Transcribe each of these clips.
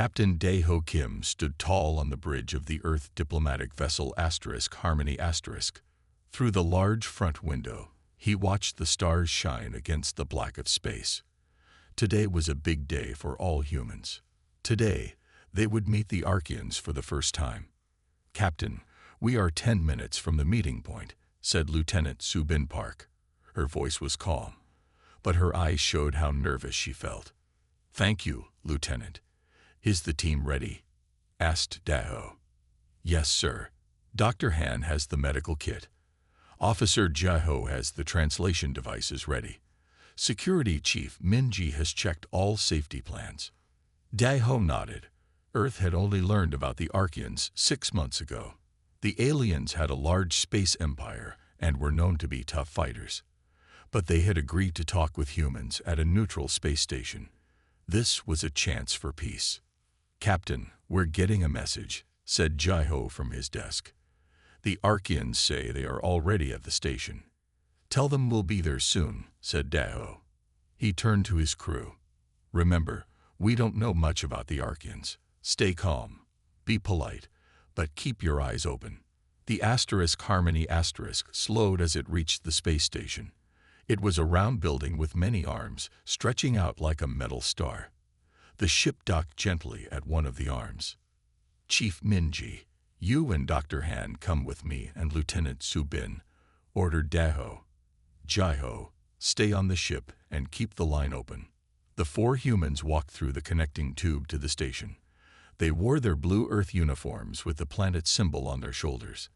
Captain Dae-ho Kim stood tall on the bridge of the Earth diplomatic vessel Harmony *. Through the large front window, he watched the stars shine against the black of space. Today was a big day for all humans. Today, they would meet the Archeans for the first time. "Captain, we are 10 minutes from the meeting point," said Lieutenant Subin Park. Her voice was calm, but her eyes showed how nervous she felt. "Thank you, Lieutenant. Is the team ready?" asked Dae-ho. "Yes, sir. Dr. Han has the medical kit. Officer Jae-ho has the translation devices ready. Security Chief Min-ji has checked all safety plans." Dae-ho nodded. Earth had only learned about the Archeans 6 months ago. The aliens had a large space empire and were known to be tough fighters. But they had agreed to talk with humans at a neutral space station. This was a chance for peace. "Captain, we're getting a message," said Jae-ho from his desk. "The Archeans say they are already at the station." "Tell them we'll be there soon," said Dae-ho. He turned to his crew. "Remember, we don't know much about the Archeans. Stay calm, be polite, but keep your eyes open." The Harmony slowed as it reached the space station. It was a round building with many arms, stretching out like a metal star. The ship docked gently at one of the arms. "Chief Min-ji, you and Dr. Han come with me and Lieutenant Subin," ordered Dae-ho. "Jae-ho, stay on the ship and keep the line open." The 4 humans walked through the connecting tube to the station. They wore their blue Earth uniforms with the planet symbol on their shoulders.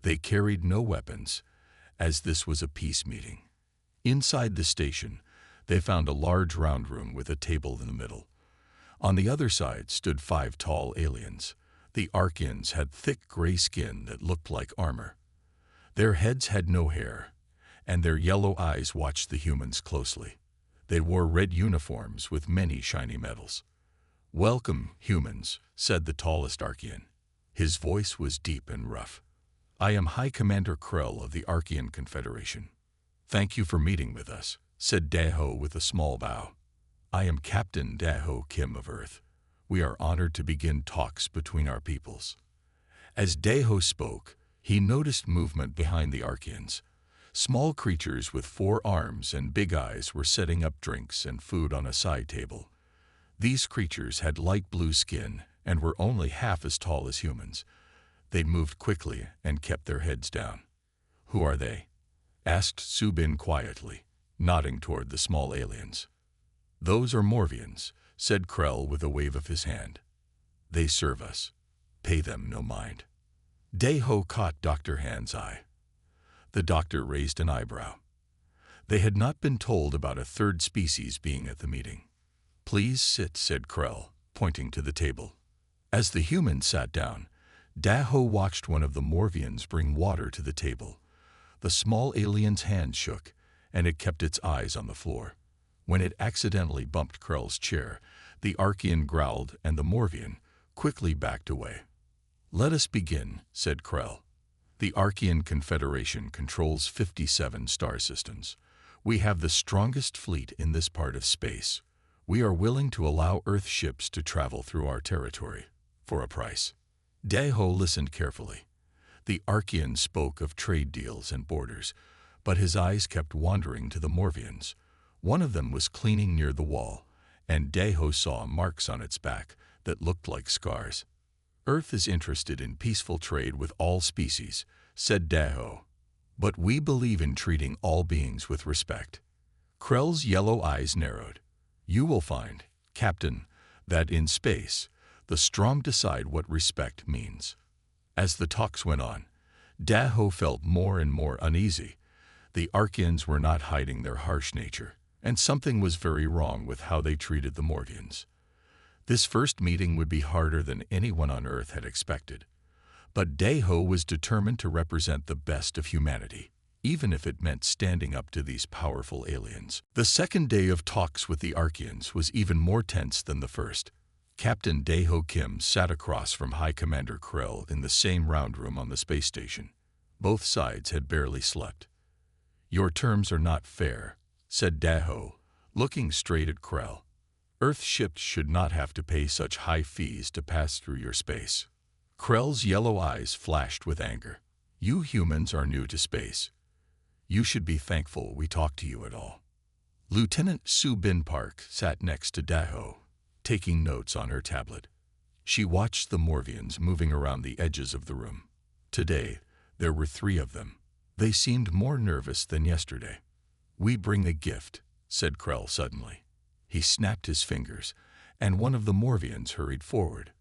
They carried no weapons, as this was a peace meeting. Inside the station, they found a large round room with a table in the middle. On the other side stood 5 tall aliens. The Archeans had thick gray skin that looked like armor. Their heads had no hair, and their yellow eyes watched the humans closely. They wore red uniforms with many shiny medals. "Welcome, humans," said the tallest Archean. His voice was deep and rough. "I am High Commander Krell of the Archean Confederation." "Thank you for meeting with us," said Dae-ho with a small bow. "I am Captain Dae-ho Kim of Earth. We are honored to begin talks between our peoples." As Dae-ho spoke, he noticed movement behind the Archeans. Small creatures with 4 arms and big eyes were setting up drinks and food on a side table. These creatures had light blue skin and were only half as tall as humans. They moved quickly and kept their heads down. "Who are they?" asked Subin quietly, nodding toward the small aliens. "Those are Morvians," said Krell with a wave of his hand. "They serve us. Pay them no mind." Dae-ho caught Dr. Han's eye. The doctor raised an eyebrow. They had not been told about a 3rd species being at the meeting. "Please sit," said Krell, pointing to the table. As the humans sat down, Dae-ho watched one of the Morvians bring water to the table. The small alien's hand shook, and it kept its eyes on the floor. When it accidentally bumped Krell's chair, the Archean growled and the Morvian quickly backed away. "Let us begin," said Krell. "The Archean Confederation controls 57 star systems. We have the strongest fleet in this part of space. We are willing to allow Earth ships to travel through our territory, for a price." Dae-ho listened carefully. The Archean spoke of trade deals and borders, but his eyes kept wandering to the Morvians. One of them was cleaning near the wall, and Dae-ho saw marks on its back that looked like scars. "Earth is interested in peaceful trade with all species," said Dae-ho. "But we believe in treating all beings with respect." Krell's yellow eyes narrowed. "You will find, Captain, that in space, the strong decide what respect means." As the talks went on, Dae-ho felt more and more uneasy. The Archeans were not hiding their harsh nature, and something was very wrong with how they treated the Morvians. This first meeting would be harder than anyone on Earth had expected. But Dae-ho was determined to represent the best of humanity, even if it meant standing up to these powerful aliens. The second day of talks with the Archeans was even more tense than the first. Captain Dae-ho Kim sat across from High Commander Krell in the same round room on the space station. Both sides had barely slept. "Your terms are not fair," said Dae-ho, looking straight at Krell. Earth ships should not have to pay such high fees to pass through your space. Krell's yellow eyes flashed with anger. You humans are new to space. You should be thankful we talked to you at all. Lieutenant Su Bin Park sat next to Daho, taking notes on her tablet. She watched the Morvians moving around the edges of the room. Today, there were 3 of them. They seemed more nervous than yesterday. We bring a gift, said Krell suddenly. He snapped his fingers, and one of the Morvians hurried forward.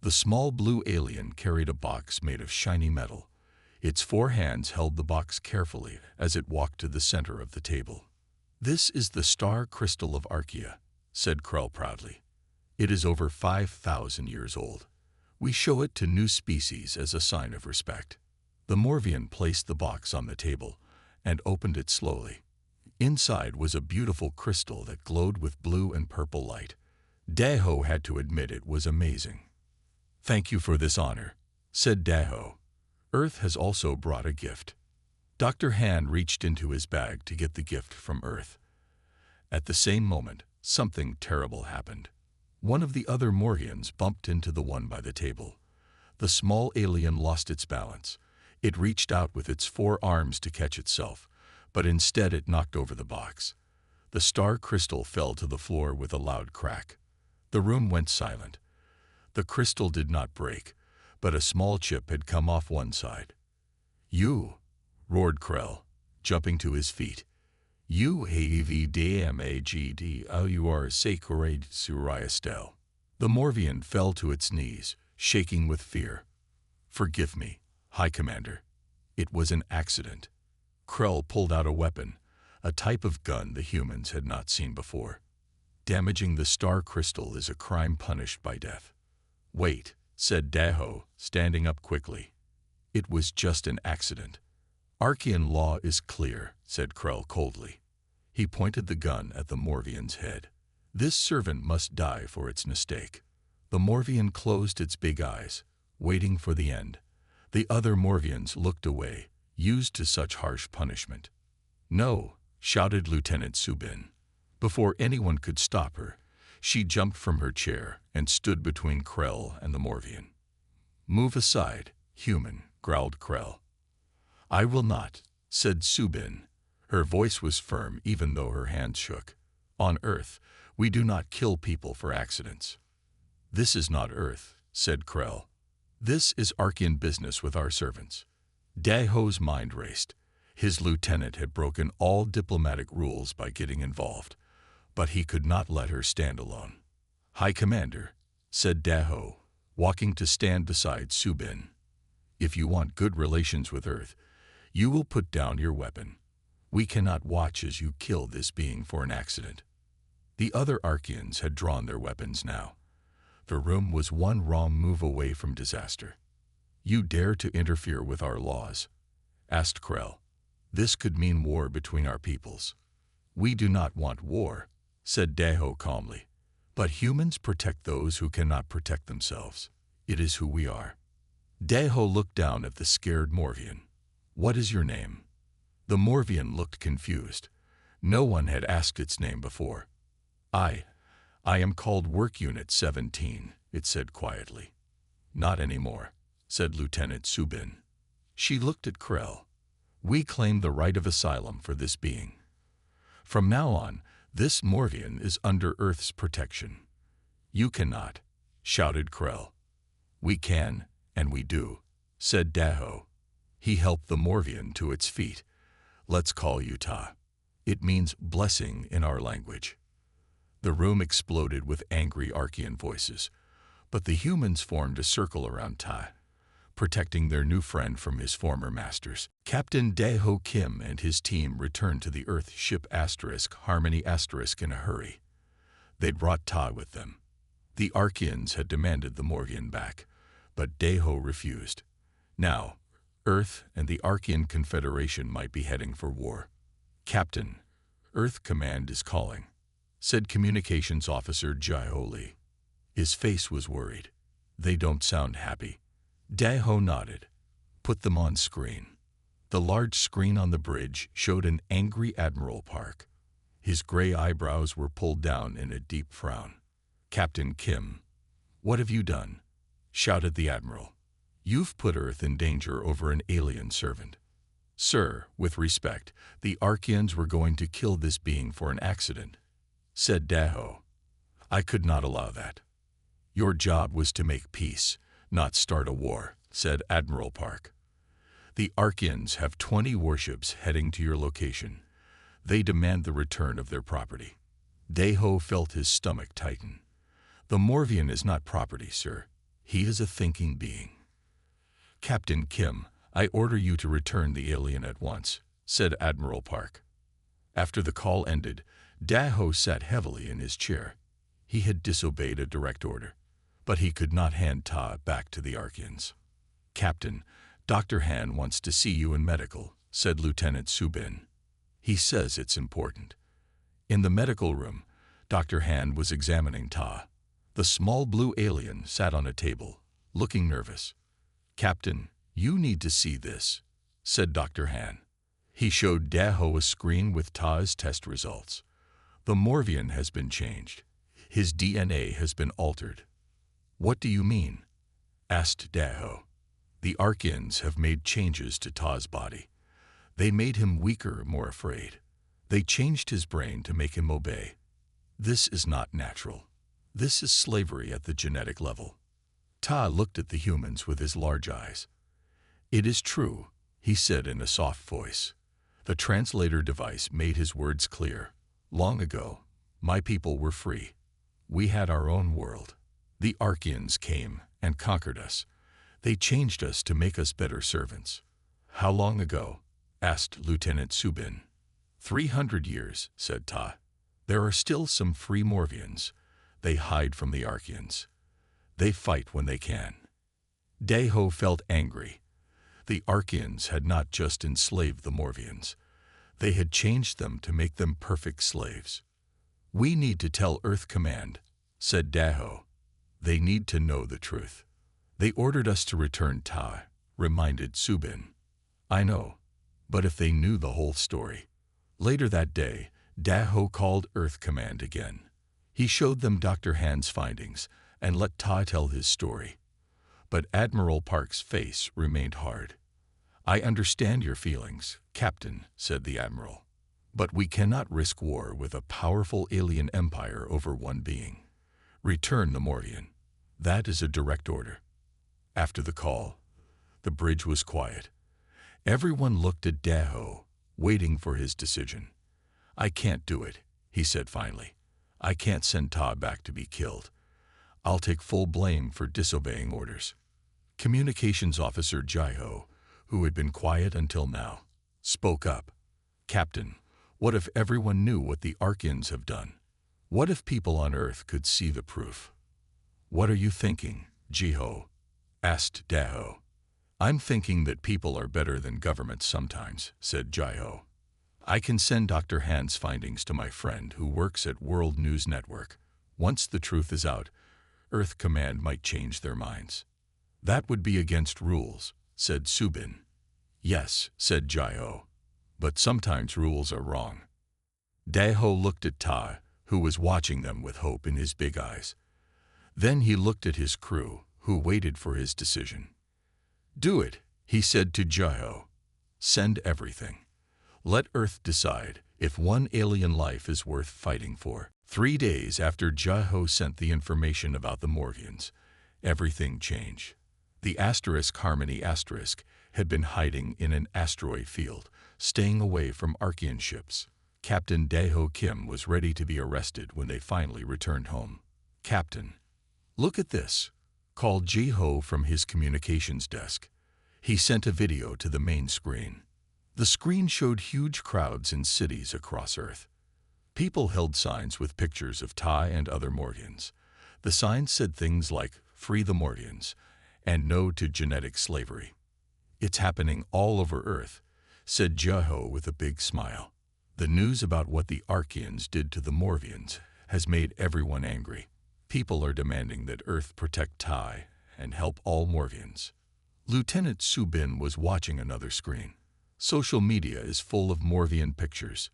The small blue alien carried a box made of shiny metal. Its 4 hands held the box carefully as it walked to the center of the table. This is the star crystal of Archaea, said Krell proudly. It is over 5,000 years old. We show it to new species as a sign of respect. The Morvian placed the box on the table and opened it slowly. Inside was a beautiful crystal that glowed with blue and purple light. Daho had to admit it was amazing. Thank you for this honor, said Daho. Earth has also brought a gift. Dr. Han reached into his bag to get the gift from Earth. At the same moment, something terrible happened. One of the other Morvians bumped into the one by the table. The small alien lost its balance. It reached out with its 4 arms to catch itself, but instead it knocked over the box. The star crystal fell to the floor with a loud crack. The room went silent. The crystal did not break, but a small chip had come off one side. You, roared Krell, jumping to his feet. You are sacred Suriastel. The Morvian fell to its knees, shaking with fear. Forgive me, High Commander. It was an accident. Krell pulled out a weapon, a type of gun the humans had not seen before. Damaging the star crystal is a crime punished by death. Wait, said Daho, standing up quickly. It was just an accident. Archaean law is clear, said Krell coldly. He pointed the gun at the Morvian's head. This servant must die for its mistake. The Morvian closed its big eyes, waiting for the end. The other Morvians looked away, used to such harsh punishment. No, shouted Lieutenant Su Bin. Before anyone could stop her, she jumped from her chair and stood between Krell and the Morvian. Move aside, human, growled Krell. I will not, said Su Bin. Her voice was firm even though her hands shook. On Earth, we do not kill people for accidents. This is not Earth, said Krell. This is Archaean business with our servants. Daho's mind raced. His lieutenant had broken all diplomatic rules by getting involved, but he could not let her stand alone. High Commander, said Daho, walking to stand beside Su Bin. If you want good relations with Earth, you will put down your weapon. We cannot watch as you kill this being for an accident. The other Archaeans had drawn their weapons now. The room was one wrong move away from disaster. You dare to interfere with our laws? Asked Krell. This could mean war between our peoples. We do not want war, said Daho calmly. But humans protect those who cannot protect themselves. It is who we are. Daho looked down at the scared Morvian. What is your name? The Morvian looked confused. No one had asked its name before. I am called Work Unit 17, it said quietly. Not anymore, said Lieutenant Su Bin. She looked at Krell. We claim the right of asylum for this being. From now on, this Morvian is under Earth's protection. You cannot, shouted Krell. We can, and we do, said Daho. He helped the Morvian to its feet. Let's call you Ta. It means blessing in our language. The room exploded with angry Archaean voices, but the humans formed a circle around Ta, protecting their new friend from his former masters. Captain Daho Kim and his team returned to the Earth ship Harmony in a hurry. They'd brought Ta with them. The Archaeans had demanded the Morvian back, but Daho refused. Now, Earth and the Archaean Confederation might be heading for war. Captain, Earth Command is calling, said Communications Officer Jai-Ho Lee. His face was worried. They don't sound happy. Daho nodded. Put them on screen. The large screen on the bridge showed an angry Admiral Park. His gray eyebrows were pulled down in a deep frown. "Captain Kim, what have you done?" shouted the Admiral. "You've put Earth in danger over an alien servant." "Sir, with respect, the Archeans were going to kill this being for an accident," said Daho. "I could not allow that." "Your job was to make peace, not start a war," said Admiral Park. "The Archeans have 20 warships heading to your location. They demand the return of their property." Daho felt his stomach tighten. "The Morvian is not property, sir. He is a thinking being." "Captain Kim, I order you to return the alien at once," said Admiral Park. After the call ended, Daho sat heavily in his chair. He had disobeyed a direct order, but he could not hand Ta back to the Archeans. "Captain, Dr. Han wants to see you in medical," said Lieutenant Subin. "He says it's important." In the medical room, Dr. Han was examining Ta. The small blue alien sat on a table, looking nervous. "Captain, you need to see this," said Dr. Han. He showed Daho a screen with Ta's test results. "The Morvian has been changed. His DNA has been altered." "What do you mean?" asked Daho. "The Archeans have made changes to Ta's body. They made him weaker, more afraid. They changed his brain to make him obey. This is not natural. This is slavery at the genetic level." Ta looked at the humans with his large eyes. "It is true," he said in a soft voice. The translator device made his words clear. "Long ago, my people were free. We had our own world. The Archeans came and conquered us. They changed us to make us better servants." "How long ago?" asked Lieutenant Subin. 300 years, said Ta. "There are still some free Morvians. They hide from the Archeans. They fight when they can." Daho felt angry. The Archeans had not just enslaved the Morvians. They had changed them to make them perfect slaves. "We need to tell Earth Command," said Daho. "They need to know the truth." "They ordered us to return Ta," reminded Subin. "I know, but if they knew the whole story." Later that day, Daho called Earth Command again. He showed them Dr. Han's findings and let Ta tell his story. But Admiral Park's face remained hard. "I understand your feelings, Captain," said the Admiral. "But we cannot risk war with a powerful alien empire over one being. Return the Morvian. That is a direct order." After the call, the bridge was quiet. Everyone looked at Daho, waiting for his decision. "I can't do it," he said finally. "I can't send Ta back to be killed. I'll take full blame for disobeying orders." Communications Officer Jaiho, who had been quiet until now, spoke up. "Captain, what if everyone knew what the Archeans have done? What if people on Earth could see the proof?" "What are you thinking, Jiho?" asked Daho. "I'm thinking that people are better than governments sometimes," said Jaiho. "I can send Dr. Han's findings to my friend who works at World News Network. Once the truth is out, Earth Command might change their minds." "That would be against rules," said Subin. "Yes," said Jaiho, "but sometimes rules are wrong." Daho looked at Ta, who was watching them with hope in his big eyes. Then he looked at his crew, who waited for his decision. "Do it," he said to Jaiho. "Send everything. Let Earth decide if one alien life is worth fighting for." 3 days after Jaiho sent the information about the Morvians, everything changed. The Harmony had been hiding in an asteroid field, staying away from Archean ships. Captain Daho Kim was ready to be arrested when they finally returned home. "Captain, look at this," called Jiho from his communications desk. He sent a video to the main screen. The screen showed huge crowds in cities across Earth. People held signs with pictures of Ta and other Morvians. The signs said things like "Free the Morvians" and "No to genetic slavery." "It's happening all over Earth," said Jiho with a big smile. "The news about what the Archeans did to the Morvians has made everyone angry. People are demanding that Earth protect Ta and help all Morvians." Lieutenant Subin was watching another screen. Social media is full of Morvian pictures.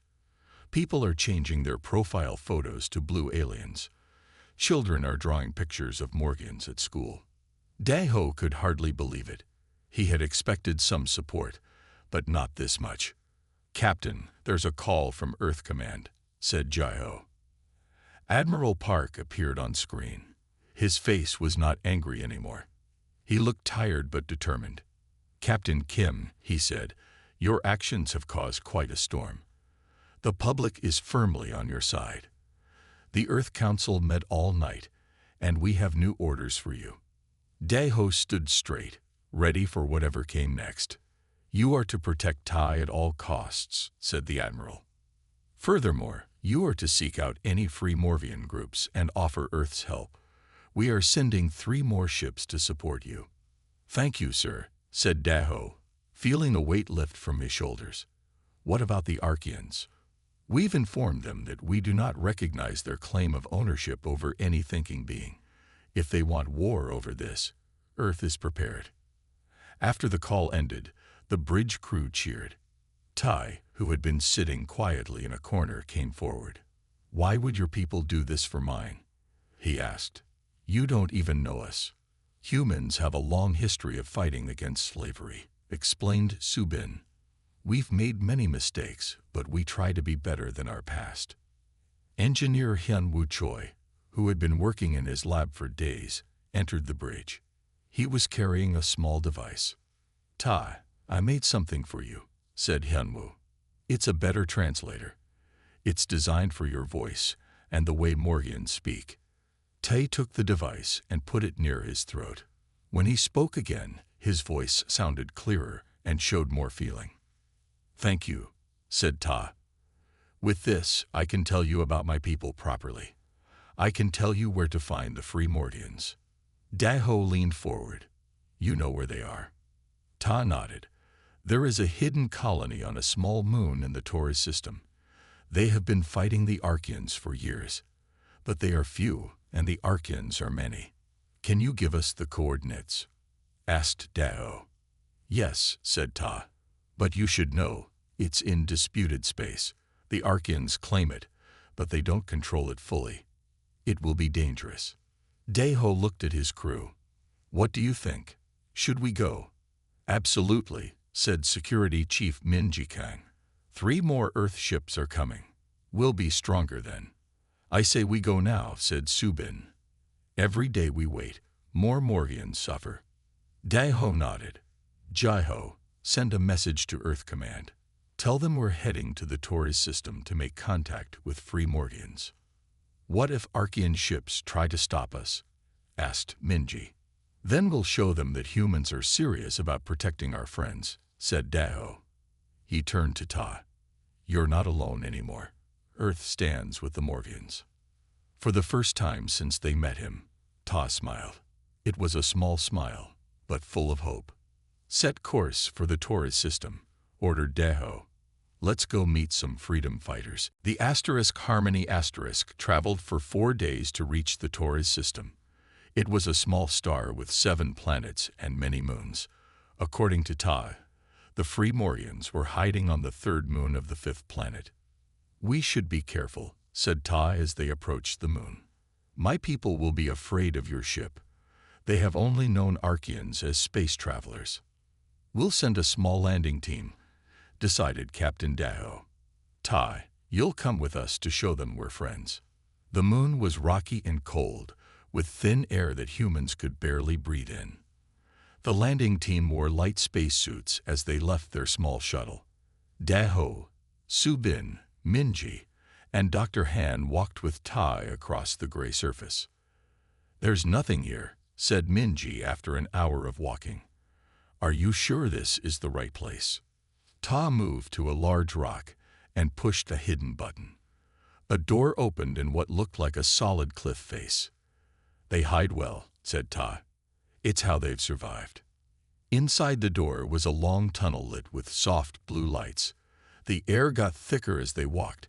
People are changing their profile photos to blue aliens. Children are drawing pictures of Morgans at school. Daho could hardly believe it. He had expected some support, but not this much. "Captain, there's a call from Earth Command," said Jaiho. Admiral Park appeared on screen. His face was not angry anymore. He looked tired but determined. "Captain Kim," he said, "your actions have caused quite a storm. The public is firmly on your side. The Earth Council met all night, and we have new orders for you." Daho stood straight, ready for whatever came next. "You are to protect Tai at all costs," said the Admiral. "Furthermore, you are to seek out any free Morvian groups and offer Earth's help. We are sending 3 more ships to support you." "Thank you, sir," said Daho, feeling a weight lift from his shoulders. "What about the Archeans?" "We've informed them that we do not recognize their claim of ownership over any thinking being. If they want war over this, Earth is prepared." After the call ended, the bridge crew cheered. Tai, who had been sitting quietly in a corner, came forward. "Why would your people do this for mine?" he asked. "You don't even know us." "Humans have a long history of fighting against slavery," explained Subin. "We've made many mistakes, but we try to be better than our past." Engineer Hyun-Woo Choi, who had been working in his lab for days, entered the bridge. He was carrying a small device. "Tai, I made something for you," said Hyun-Woo. "It's a better translator. It's designed for your voice and the way Morgians speak." Tai took the device and put it near his throat. When he spoke again, his voice sounded clearer and showed more feeling. "Thank you," said Ta. "With this, I can tell you about my people properly. I can tell you where to find the free Mordians." Daho leaned forward. "You know where they are." Ta nodded. "There is a hidden colony on a small moon in the Taurus system. They have been fighting the Archeans for years, but they are few and the Archeans are many." "Can you give us the coordinates?" asked Daho. "Yes," said Ta. "But you should know, it's in disputed space. The Archeans claim it, but they don't control it fully. It will be dangerous." Daho looked at his crew. "What do you think? Should we go?" "Absolutely," said Security Chief Min Ji-kang. 3 more Earth ships are coming. We'll be stronger then." "I say we go now," said Subin. "Every day we wait, more Morgians suffer." Daho nodded. "Jaiho, send a message to Earth Command. Tell them we're heading to the Taurus system to make contact with free Morgians." "What if Archean ships try to stop us?" asked Minji. "Then we'll show them that humans are serious about protecting our friends," said Daho. He turned to Ta. "You're not alone anymore. Earth stands with the Morgians." For the first time since they met him, Ta smiled. It was a small smile, but full of hope. "Set course for the Taurus system," ordered Daho. "Let's go meet some freedom fighters." The Harmony traveled for 4 days to reach the Taurus system. It was a small star with 7 planets and many moons. According to Ta, the free Morgians were hiding on the 3rd moon of the 5th planet. "We should be careful," said Ta as they approached the moon. "My people will be afraid of your ship. They have only known Archeans as space travelers." "We'll send a small landing team," decided Captain Daho. "Ta, you'll come with us to show them we're friends." The moon was rocky and cold, with thin air that humans could barely breathe in. The landing team wore light spacesuits as they left their small shuttle. Daho, Subin, Minji, and Dr. Han walked with Tai across the gray surface. "There's nothing here," said Minji after an hour of walking. "Are you sure this is the right place?" Ta moved to a large rock and pushed a hidden button. A door opened in what looked like a solid cliff face. "They hide well," said Ta. "It's how they've survived." Inside the door was a long tunnel lit with soft blue lights. The air got thicker as they walked,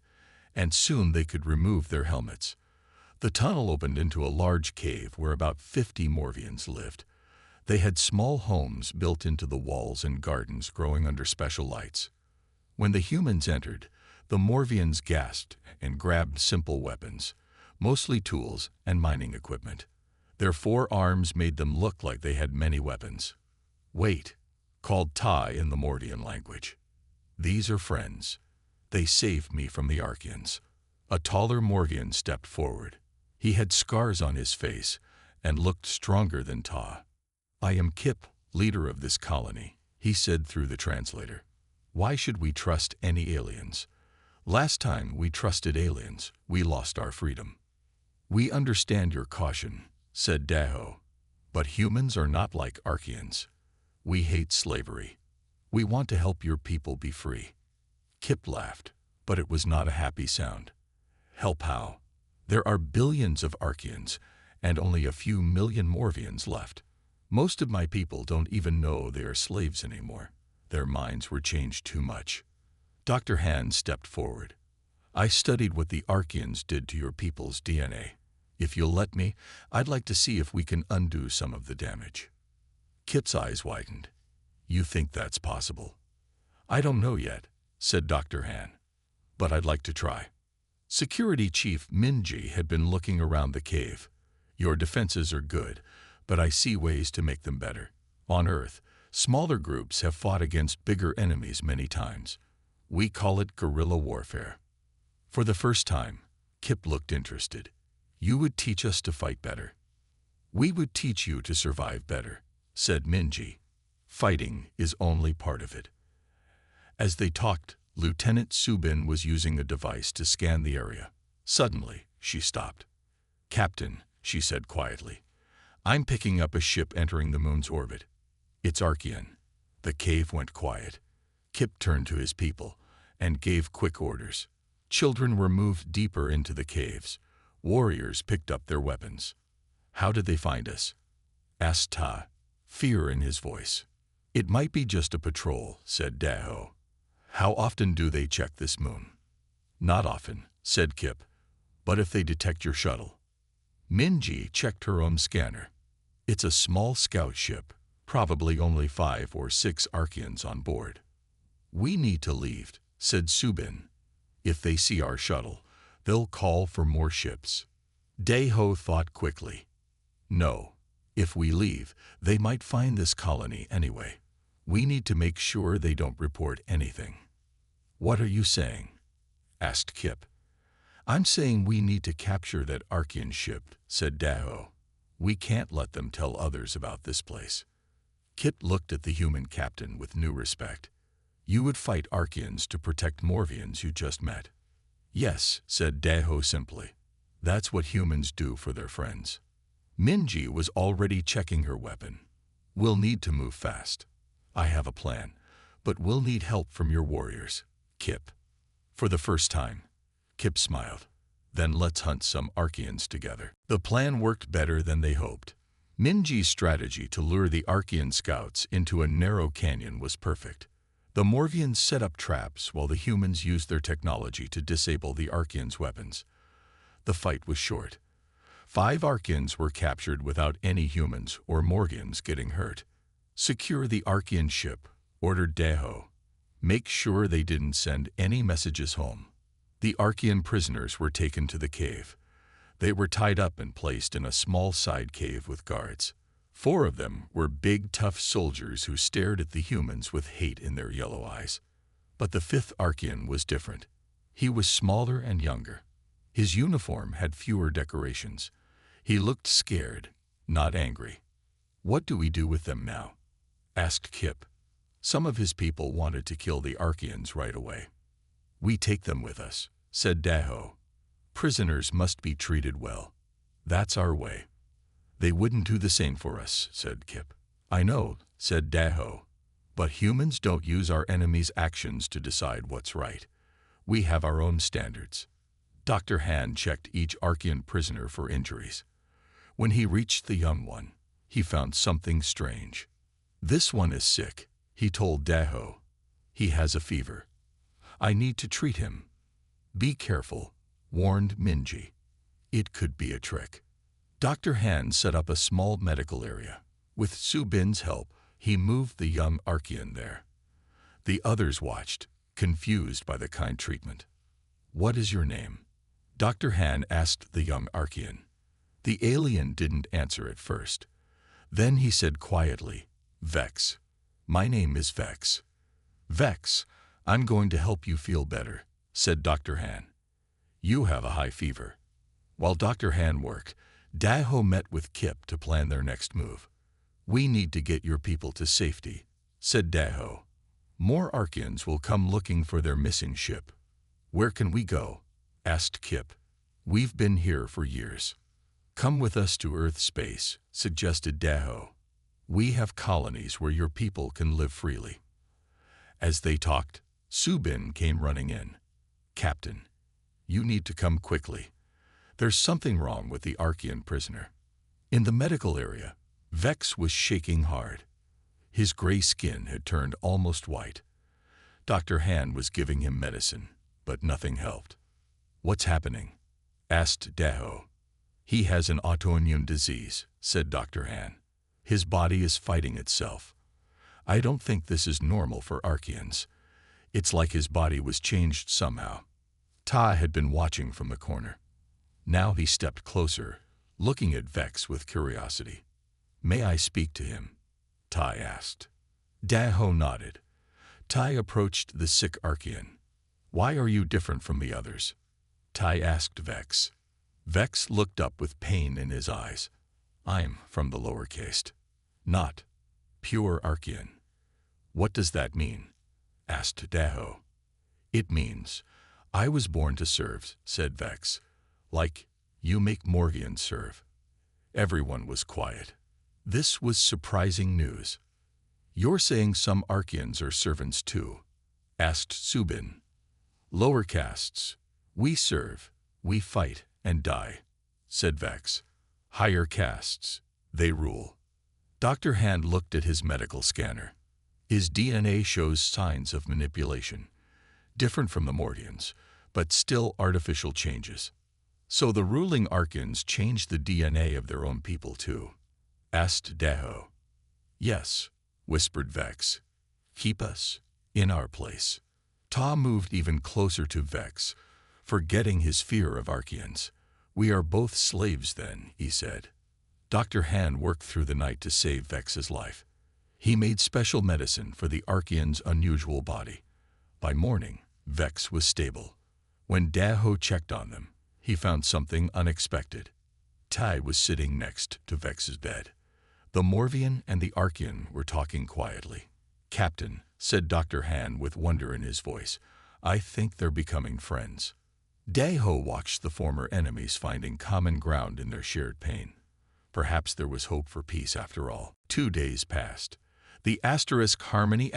and soon they could remove their helmets. The tunnel opened into a large cave where about 50 Morvians lived. They had small homes built into the walls and gardens growing under special lights. When the humans entered, The Morvians gasped and grabbed simple weapons, mostly tools and mining equipment. Their forearms made them look like they had many weapons. "Wait," called Tai in the Mordian language. "These are friends. They saved me from the Archeans." A taller Morvian stepped forward. He had scars on his face and looked stronger than Ta. "I am Kip, leader of this colony," he said through the translator. "Why should we trust any aliens? Last time we trusted aliens, we lost our freedom." "We understand your caution," said Daho, "but humans are not like Archeans. We hate slavery. We want to help your people be free." Kip laughed, but it was not a happy sound. "Help how? There are billions of Archeans and only a few million Morvians left. Most of my people don't even know they are slaves anymore. Their minds were changed too much." Dr. Han stepped forward. "I studied what the Archeans did to your people's DNA. If you'll let me, I'd like to see if we can undo some of the damage." Kip's eyes widened. "You think that's possible?" "I don't know yet," said Dr. Han, "but I'd like to try." Security Chief Minji had been looking around the cave. "Your defenses are good, but I see ways to make them better. On Earth, smaller groups have fought against bigger enemies many times. We call it guerrilla warfare." For the first time, Kip looked interested. "You would teach us to fight better." "We would teach you to survive better," said Minji. "Fighting is only part of it." As they talked, Lieutenant Subin was using a device to scan the area. Suddenly, she stopped. "Captain," she said quietly, "I'm picking up a ship entering the moon's orbit. It's Archean." The cave went quiet. Kip turned to his people and gave quick orders. Children were moved deeper into the caves. Warriors picked up their weapons. "How did they find us?" asked Ta, fear in his voice. "It might be just a patrol," said Daho. "How often do they check this moon?" "Not often," said Kip, "but if they detect your shuttle." Minji checked her own scanner. "It's a small scout ship, probably only 5 or 6 Archeans on board." "We need to leave," said Subin. "If they see our shuttle, they'll call for more ships." Daho thought quickly. "No, if we leave, they might find this colony anyway. We need to make sure they don't report anything." "What are you saying?" asked Kip. "I'm saying we need to capture that Archean ship," said Daho. "We can't let them tell others about this place." Kip looked at the human captain with new respect. "You would fight Archeans to protect Morvians you just met." "Yes," said Daho simply. "That's what humans do for their friends." Minji was already checking her weapon. "We'll need to move fast. I have a plan, but we'll need help from your warriors, Kip." For the first time, Kip smiled. "Then let's hunt some Archeans together." The plan worked better than they hoped. Minji's strategy to lure the Archean scouts into a narrow canyon was perfect. The Morvians set up traps while the humans used their technology to disable the Archeans' weapons. The fight was short. 5 Archeans were captured without any humans or Morvians getting hurt. "Secure the Archean ship," ordered Daho. "Make sure they didn't send any messages home." The Archean prisoners were taken to the cave. They were tied up and placed in a small side cave with guards. 4 of them were big, tough soldiers who stared at the humans with hate in their yellow eyes. But the 5th Archean was different. He was smaller and younger. His uniform had fewer decorations. He looked scared, not angry. "What do we do with them now?" asked Kip. Some of his people wanted to kill the Archeans right away. "We take them with us," said Daho. "Prisoners must be treated well. That's our way." "They wouldn't do the same for us," said Kip. "I know," said Daho. "But humans don't use our enemies' actions to decide what's right. We have our own standards." Dr. Han checked each Archean prisoner for injuries. When he reached the young one, he found something strange. "This one is sick," he told Daho. "He has a fever. I need to treat him." "Be careful," warned Minji. "It could be a trick." Dr. Han set up a small medical area. With Subin's help, he moved the young Archean there. The others watched, confused by the kind treatment. "What is your name?" Dr. Han asked the young Archean. The alien didn't answer at first. Then he said quietly, "Vex. My name is Vex." "Vex, I'm going to help you feel better," said Dr. Han. "You have a high fever." While Dr. Han worked, Daho met with Kip to plan their next move. "We need to get your people to safety," said Daho. "More Archeans will come looking for their missing ship." "Where can we go?" asked Kip. "We've been here for years." "Come with us to Earth space," suggested Daho. "We have colonies where your people can live freely." As they talked, Subin came running in. "Captain, you need to come quickly. There's something wrong with the Archean prisoner." In the medical area, Vex was shaking hard. His gray skin had turned almost white. Dr. Han was giving him medicine, but nothing helped. "What's happening?" asked Daho. "He has an autoimmune disease," said Dr. Han. "His body is fighting itself. I don't think this is normal for Archeans. It's like his body was changed somehow." Ta had been watching from the corner. Now he stepped closer, looking at Vex with curiosity. "May I speak to him?" Tai asked. Daho nodded. Tai approached the sick Archean. "Why are you different from the others?" Tai asked Vex. Vex looked up with pain in his eyes. "I'm from the lower caste. Not pure Archean." "What does that mean?" asked Daho. "It means I was born to serve," said Vex. "Like you make Morgians serve." Everyone was quiet. This was surprising news. "You're saying some Archeans are servants too?" asked Subin. "Lower castes. We serve, we fight and die," said Vex. "Higher castes. They rule." Dr. Hand looked at his medical scanner. His DNA shows signs of manipulation, different from the Mordians, but still artificial changes. "So the ruling Archeans changed the DNA of their own people too?" asked Daho. "Yes," whispered Vex. "Keep us in our place." Ta moved even closer to Vex, forgetting his fear of Archeans. "We are both slaves then," he said. Dr. Han worked through the night to save Vex's life. He made special medicine for the Archean's unusual body. By morning, Vex was stable. When Daho checked on them, he found something unexpected. Tai was sitting next to Vex's bed. The Morvian and the Archean were talking quietly. "Captain," said Dr. Han with wonder in his voice, "I think they're becoming friends." Daho watched the former enemies finding common ground in their shared pain. Perhaps there was hope for peace after all. 2 days passed. The Harmony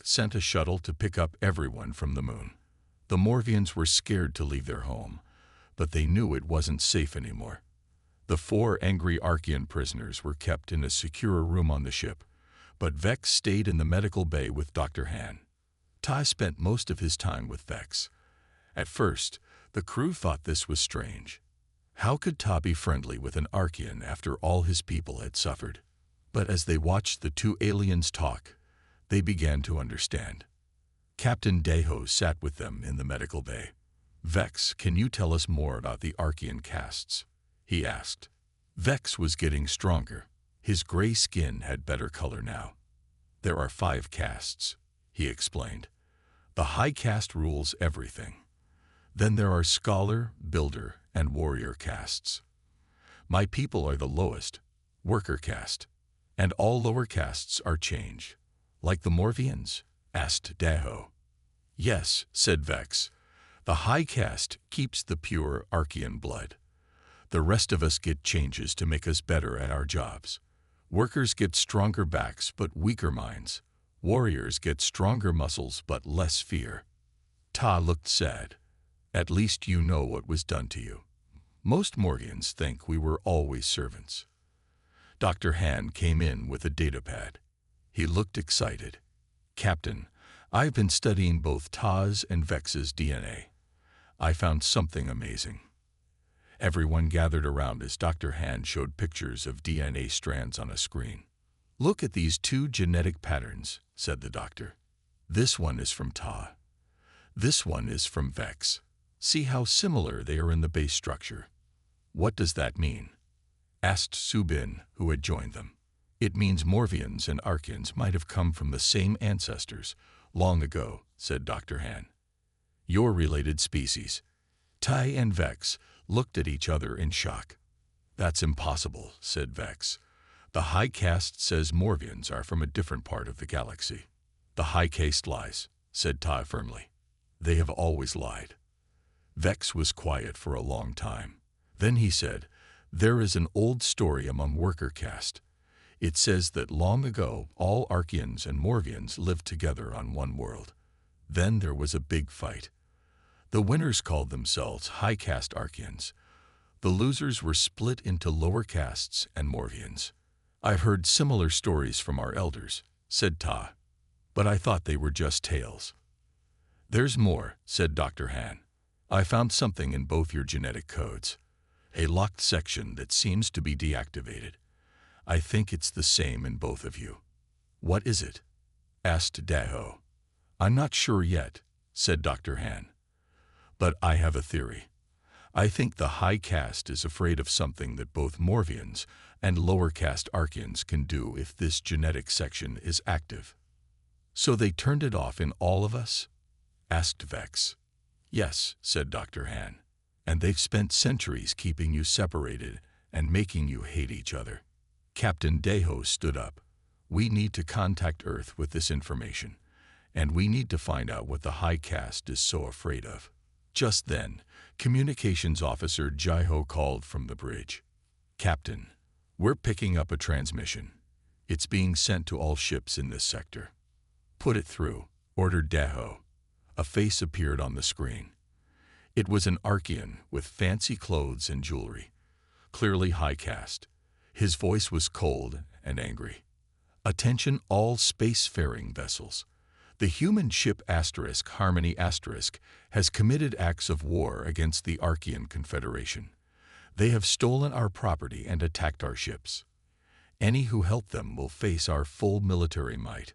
sent a shuttle to pick up everyone from the moon. The Morvians were scared to leave their home, but they knew it wasn't safe anymore. The 4 angry Archean prisoners were kept in a secure room on the ship, but Vex stayed in the medical bay with Dr. Han. Tai spent most of his time with Vex. At first, the crew thought this was strange. How could Ta be friendly with an Archean after all his people had suffered? But as they watched the 2 aliens talk, they began to understand. Captain Daho sat with them in the medical bay. "Vex, can you tell us more about the Archean castes?" he asked. Vex was getting stronger. His gray skin had better color now. "There are 5 castes," he explained. "The high caste rules everything. Then there are scholar, builder, and warrior castes. My people are the lowest, worker caste, and all lower castes are change." "Like the Morvians?" asked Daho. "Yes," said Vex. "The high caste keeps the pure Archean blood. The rest of us get changes to make us better at our jobs. Workers get stronger backs but weaker minds. Warriors get stronger muscles but less fear." Ta looked sad. "At least you know what was done to you. Most Morgians think we were always servants." Dr. Han came in with a datapad. He looked excited. "Captain, I've been studying both Ta's and Vex's DNA. I found something amazing." Everyone gathered around as Dr. Han showed pictures of DNA strands on a screen. "Look at these 2 genetic patterns," said the doctor. "This one is from Ta. This one is from Vex." See how similar they are in the base structure. What does that mean? Asked Subin, who had joined them. It means Morvians and Arkians might have come from the same ancestors long ago, said Dr. Han. Your related species. Tai and Vex looked at each other in shock. That's impossible, said Vex. The High Caste says Morvians are from a different part of the galaxy. The High Caste lies, said Tai firmly. They have always lied. Vex was quiet for a long time. Then he said, there is an old story among worker caste. It says that long ago all Arkians and Morvians lived together on one world. Then there was a big fight. The winners called themselves high caste Arkians. The losers were split into lower castes and Morvians. I've heard similar stories from our elders, said Ta, but I thought they were just tales. There's more, said Dr. Han. I found something in both your genetic codes. A locked section that seems to be deactivated. I think it's the same in both of you. What is it? Asked Daho. I'm not sure yet, said Dr. Han. But I have a theory. I think the high caste is afraid of something that both Morvians and lower caste Arkians can do if this genetic section is active. So they turned it off in all of us? Asked Vex. Yes, said Dr. Han. And they've spent centuries keeping you separated and making you hate each other. Captain Daho stood up. We need to contact Earth with this information, and we need to find out what the High Caste is so afraid of. Just then, Communications Officer Jaiho called from the bridge. Captain, we're picking up a transmission. It's being sent to all ships in this sector. Put it through, ordered Daho. A face appeared on the screen. It was an Arkian with fancy clothes and jewelry, clearly high caste. His voice was cold and angry. Attention all spacefaring vessels. The human ship Harmony has committed acts of war against the Arkian Confederation. They have stolen our property and attacked our ships. Any who help them will face our full military might.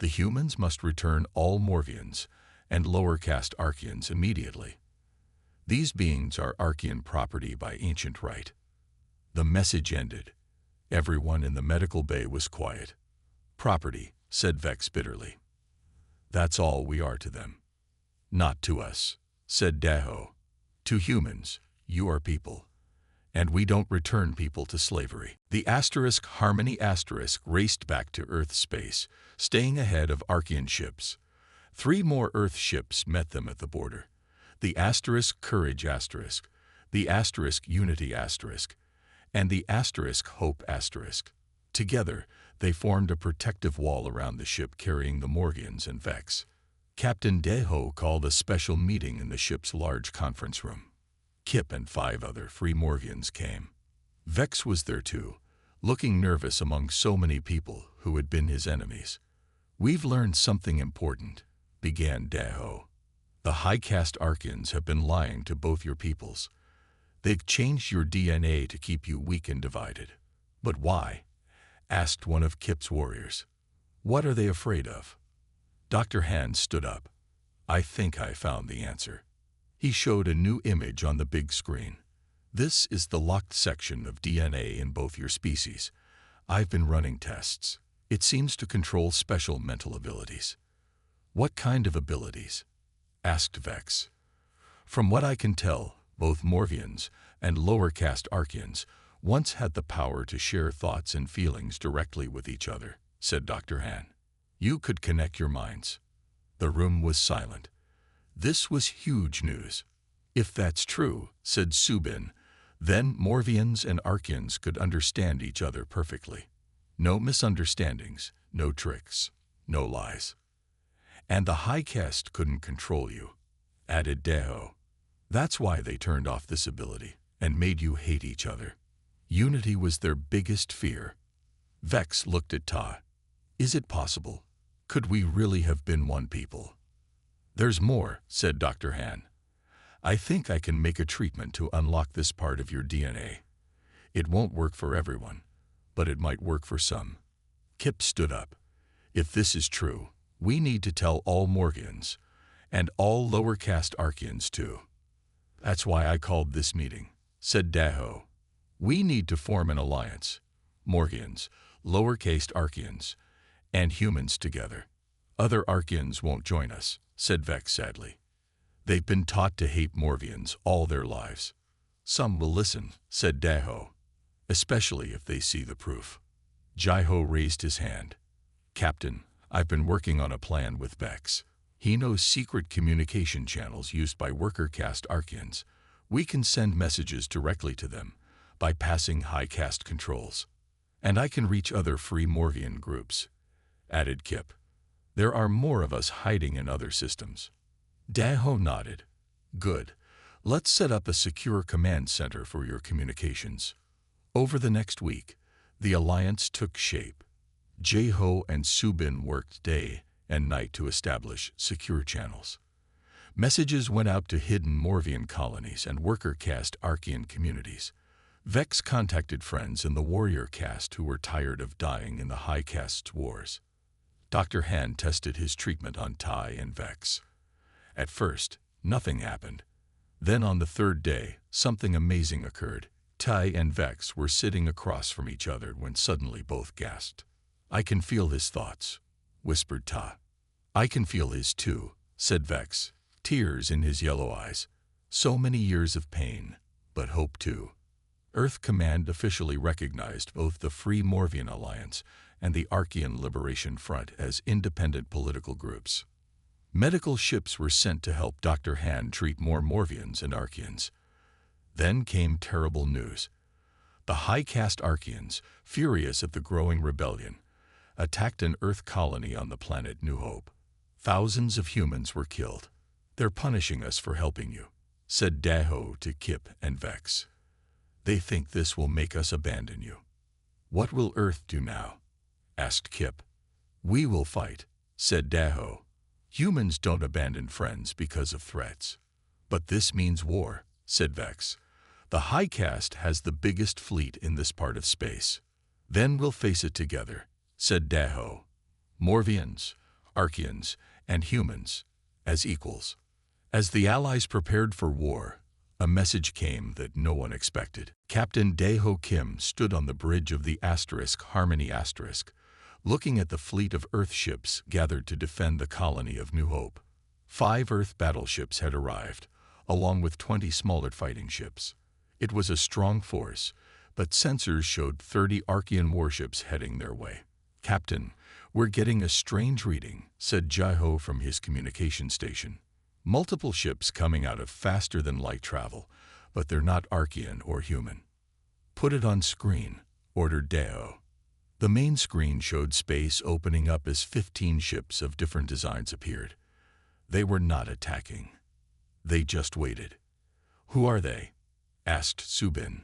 The humans must return all Morvians and lower caste Arkians immediately. These beings are Arkian property by ancient right. The message ended. Everyone in the medical bay was quiet. Property, said Vex bitterly. That's all we are to them. Not to us, said Daho. To humans, you are people. And we don't return people to slavery. The Harmony raced back to Earth space, staying ahead of Arkian ships. 3 more Earth ships met them at the border. The Courage the Unity and the Hope Together, they formed a protective wall around the ship carrying the Morvians and Vex. Captain Daho called a special meeting in the ship's large conference room. Kip and 5 other free Morvians came. Vex was there too, looking nervous among so many people who had been his enemies. We've learned something important, began Daho. The high caste Arkians have been lying to both your peoples. They've changed your DNA to keep you weak and divided. But why? Asked one of Kip's warriors. What are they afraid of? Dr. Han stood up. I think I found the answer. He showed a new image on the big screen. This is the locked section of DNA in both your species. I've been running tests. It seems to control special mental abilities. What kind of abilities? Asked Vex. From what I can tell, both Morvians and lower caste Arkians once had the power to share thoughts and feelings directly with each other, said Dr. Han. You could connect your minds. The room was silent. This was huge news. If that's true, said Subin, then Morvians and Arkians could understand each other perfectly. No misunderstandings, no tricks, no lies. And the high caste couldn't control you, added Daho. That's why they turned off this ability and made you hate each other. Unity was their biggest fear. Vex looked at Ta. Is it possible? Could we really have been one people? There's more, said Dr. Han. I think I can make a treatment to unlock this part of your DNA. It won't work for everyone, but it might work for some. Kip stood up. If this is true, we need to tell all Morvians, and all lower caste Arkians too. That's why I called this meeting, said Daho. We need to form an alliance. Morgians, lowercase Archeans, and humans together. Other Archeans won't join us, said Vex sadly. They've been taught to hate Morvians all their lives. Some will listen, said Daho, especially if they see the proof. Jaiho raised his hand. Captain, I've been working on a plan with Vex. He knows secret communication channels used by worker caste Archeans. We can send messages directly to them, bypassing high caste controls. And I can reach other free Morvian groups, added Kip. There are more of us hiding in other systems. Daho nodded. Good. Let's set up a secure command center for your communications. Over the next week, the alliance took shape. Jaiho and Subin worked day and night to establish secure channels. Messages went out to hidden Morvian colonies and worker caste Archean communities. Vex contacted friends in the warrior caste who were tired of dying in the high caste's wars. Dr. Han tested his treatment on Tai and Vex. At first, nothing happened. Then on the third day, something amazing occurred. Tai and Vex were sitting across from each other when suddenly both gasped. I can feel his thoughts, whispered Ta. I can feel his too, said Vex, tears in his yellow eyes. So many years of pain, but hope too. Earth Command officially recognized both the Free Morvian Alliance and the Archean Liberation Front as independent political groups. Medical ships were sent to help Dr. Han treat more Morvians and Archeans. Then came terrible news. The high caste Archeans, furious at the growing rebellion, attacked an Earth colony on the planet New Hope. Thousands of humans were killed. They're punishing us for helping you, said Daho to Kip and Vex. They think this will make us abandon you. What will Earth do now? Asked Kip. We will fight, said Daho. Humans don't abandon friends because of threats. But this means war, said Vex. The high caste has the biggest fleet in this part of space. Then we'll face it together, said Daho. Morvians, Archeans, and humans, as equals. As the Allies prepared for war, a message came that no one expected. Captain Daho Kim stood on the bridge of the Harmony looking at the fleet of Earth ships gathered to defend the colony of New Hope. 5 Earth battleships had arrived, along with 20 smaller fighting ships. It was a strong force, but sensors showed 30 Archean warships heading their way. Captain, we're getting a strange reading, said Jaiho from his communication station. Multiple ships coming out of faster-than-light travel, but they're not Archean or human. Put it on screen, ordered Daho. The main screen showed space opening up as 15 ships of different designs appeared. They were not attacking. They just waited. Who are they? Asked Subin.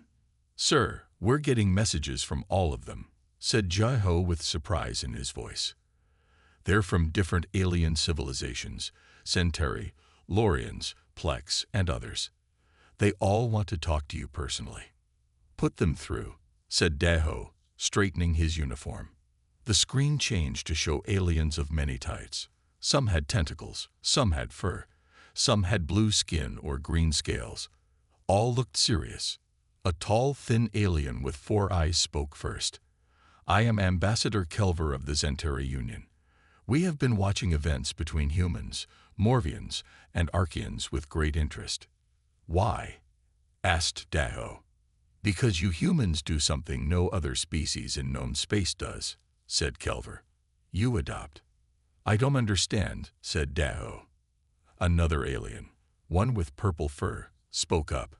Sir, we're getting messages from all of them, said Jaiho with surprise in his voice. They're from different alien civilizations, Centauri, Lorians, Plex, and others. They all want to talk to you personally. Put them through, said Daho, straightening his uniform. The screen changed to show aliens of many types. Some had tentacles, some had fur, some had blue skin or green scales. All looked serious. A tall, thin alien with 4 eyes spoke first. I am Ambassador Kelver of the Centauri Union. We have been watching events between humans, Morvians, and Archeans with great interest. Why? Asked Daho. Because you humans do something no other species in known space does, said Kelver. You adopt. I don't understand, said Daho. Another alien, one with purple fur, spoke up.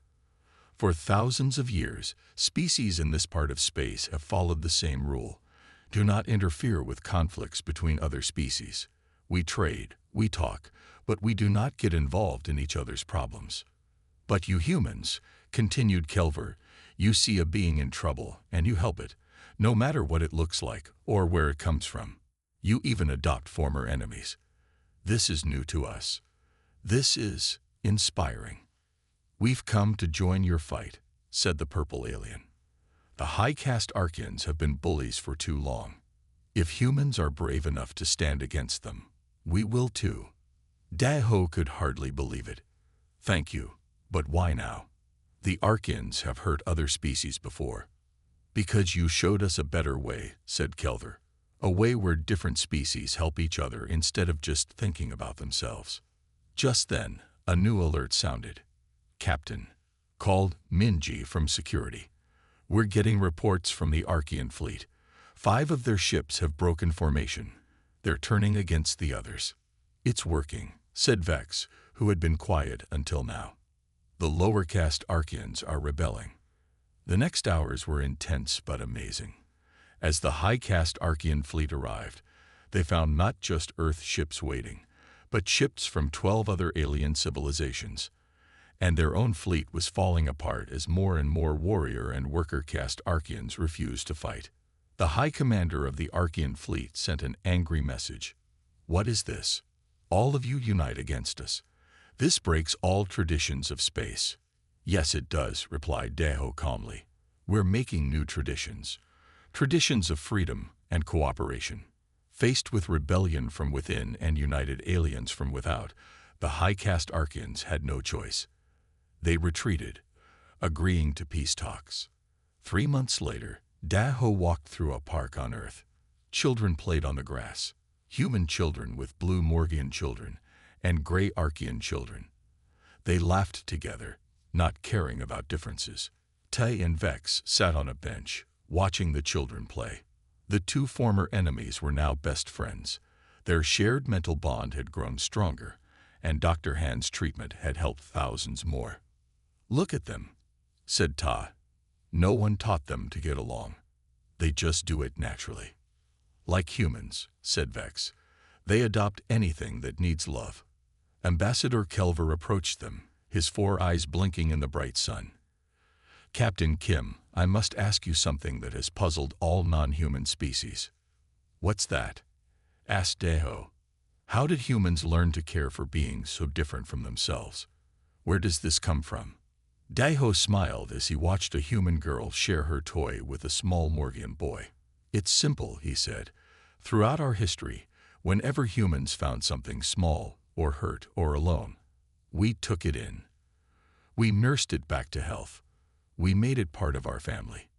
For thousands of years, species in this part of space have followed the same rule. Do not interfere with conflicts between other species. We trade, we talk, but we do not get involved in each other's problems. But you humans, continued Kelver, you see a being in trouble and you help it, no matter what it looks like or where it comes from. You even adopt former enemies. This is new to us. This is inspiring. We've come to join your fight, said the purple alien. The high caste Archeans have been bullies for too long. If humans are brave enough to stand against them, we will too. Daho could hardly believe it. Thank you, But why now? The Arkians have hurt other species before. Because you showed us a better way, said Kelver. A way where different species help each other instead of just thinking about themselves. Just then, a new alert sounded. Captain, called Minji from security. We're getting reports from the Arkian fleet. 5 of their ships have broken formation. They're turning against the others. It's working, said Vex, who had been quiet until now. The lower caste Arkians are rebelling. The next hours were intense but amazing. As the high caste Arkian fleet arrived, they found not just Earth ships waiting, but ships from 12 other alien civilizations. And their own fleet was falling apart as more and more warrior and worker caste Arkians refused to fight. The high commander of the Arkian fleet sent an angry message. What is this? All of you unite against us. This breaks all traditions of space. Yes, it does, replied Daho calmly. We're making new traditions. Traditions of freedom and cooperation. Faced with rebellion from within and united aliens from without, the high caste Arkians had no choice. They retreated, agreeing to peace talks. 3 months later, Daho walked through a park on Earth. Children played on the grass. Human children with blue Morgian children and gray Arkian children. They laughed together, not caring about differences. Tay and Vex sat on a bench, watching the children play. The 2 former enemies were now best friends. Their shared mental bond had grown stronger, and Dr. Han's treatment had helped thousands more. Look at them, said Ta. No one taught them to get along. They just do it naturally. Like humans, said Vex. They adopt anything that needs love. Ambassador Kelver approached them, his 4 eyes blinking in the bright sun. Captain Kim, I must ask you something that has puzzled all non-human species. What's that? Asked Daho. How did humans learn to care for beings so different from themselves? Where does this come from? Daho smiled as he watched a human girl share her toy with a small Morgian boy. It's simple, he said. Throughout our history, whenever humans found something small or hurt or alone, we took it in. We nursed it back to health. We made it part of our family.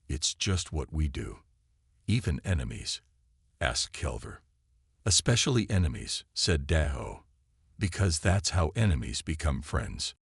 It's just what we do. Even enemies? Asked Kelver. Especially enemies, said Daho. Because that's how enemies become friends.